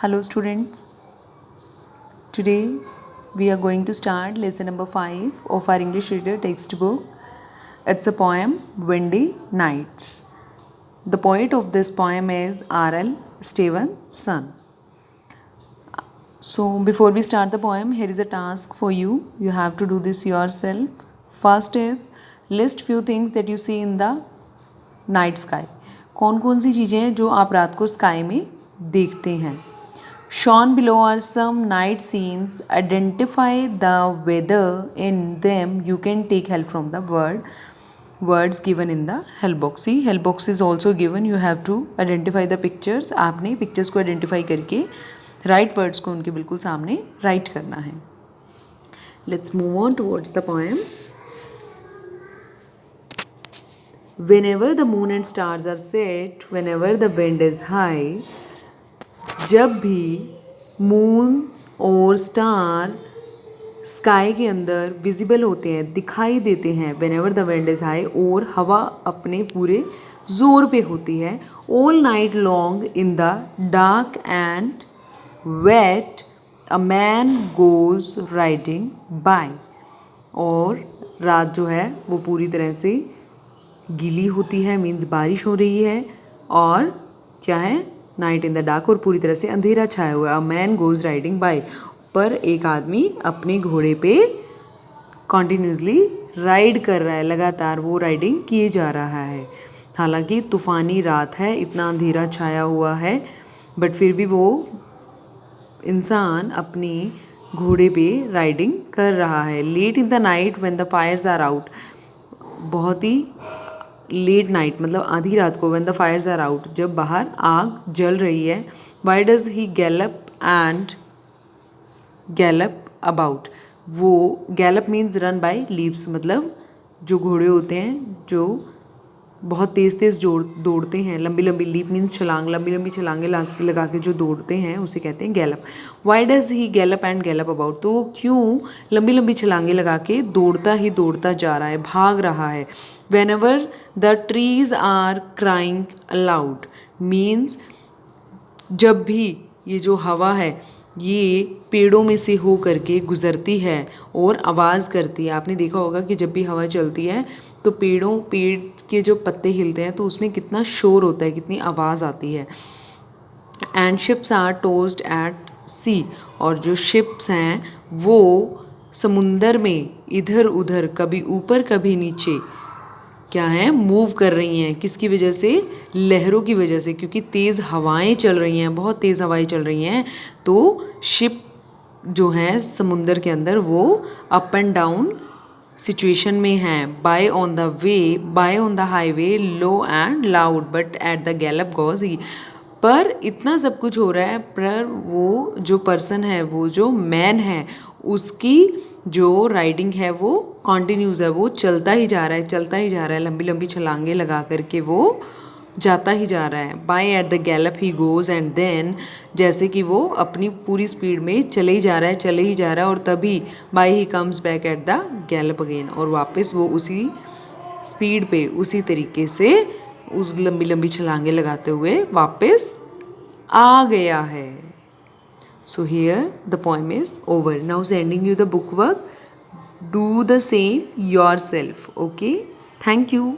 Hello students, today we are going to start lesson number 5 of our English reader textbook. It's a poem, Windy Nights. The poet of this poem is R.L. Stevenson. So before we start the poem, here is a task for you. You have to do this yourself. First is list few things that you see in the night sky. कौन कौन सी चीज़ें हैं जो आप रात को sky में देखते हैं. Shown below are some night scenes. Identify the weather in them. You can take help from the words given in the help box. See, help box is also given. You have to identify the pictures. आपने pictures को identify करके right words को उनके बिल्कुल सामने write करना है. Let's move on towards the poem. Whenever the moon and stars are set, whenever the wind is high, जब भी मून और स्टार स्काई के अंदर विजिबल होते हैं, दिखाई देते हैं, whenever the wind is high, और हवा अपने पूरे ज़ोर पे होती है, all night long in the dark and wet a man goes riding by. और रात जो है वो पूरी तरह से गीली होती है, मीन्स बारिश हो रही है, और क्या है, नाइट इन द डार्क, और पूरी तरह से अंधेरा छाया हुआ है. A man goes riding by, पर एक आदमी अपने घोड़े पे कॉन्टिन्यूसली राइड कर रहा है, लगातार वो राइडिंग किए जा रहा है. हालांकि तूफ़ानी रात है, इतना अंधेरा छाया हुआ है, बट फिर भी वो इंसान अपनी घोड़े पे राइडिंग कर रहा है. Late in the night when the fires are out, बहुत ही लेट नाइट मतलब आधी रात को, when the fires are out, जब बाहर आग जल रही है. Why does he gallop and gallop about, वो gallop means run by leaves, मतलब जो घोड़े होते हैं जो बहुत तेज़ तेज़ दौड़ते हैं, लंबी लंबी, लीप मीन्स छलांग, लंबी लंबी छलांगे लगा के जो दौड़ते हैं उसे कहते हैं Gallup. Y does he gallop and gallop about, तो वो क्यों लंबी लंबी छलांगे लगा के दौड़ता ही दौड़ता जा रहा है, भाग रहा है. Whenever the trees are crying aloud, means जब भी ये जो हवा है ये पेड़ों में से हो करके गुज़रती है और आवाज़ करती है. आपने देखा होगा कि जब भी हवा चलती है तो पेड़ के जो पत्ते हिलते हैं तो उसमें कितना शोर होता है, कितनी आवाज़ आती है. एंड शिप्स आर टोस्ड एट सी, और जो शिप्स हैं वो समुंदर में इधर उधर, कभी ऊपर कभी नीचे, क्या है, मूव कर रही हैं. किसकी वजह से, लहरों की वजह से, क्योंकि तेज़ हवाएं चल रही हैं, बहुत तेज़ हवाएं चल रही हैं, तो शिप जो है समुंदर के अंदर वो अप एंड डाउन सिचुएशन में है. By on the way, by on the highway, low and loud, but at the gallop goes he. पर इतना सब कुछ हो रहा है, पर वो जो पर्सन है, वो जो मैन है, उसकी जो राइडिंग है वो कॉन्टिन्यूस है, वो चलता ही जा रहा है, चलता ही जा रहा है, लंबी लंबी छलांगे लगा करके वो जाता ही जा रहा है. By at the gallop he goes, and then, जैसे कि वो अपनी पूरी स्पीड में चले ही जा रहा है, चले ही जा रहा है, और तभी by he comes back at the gallop again, और वापस वो उसी स्पीड पे उसी तरीके से उस लंबी लंबी छलांगे लगाते हुए वापस आ गया है. So here the poem is over. Now sending you the book work. Do the same yourself. Okay. Thank you.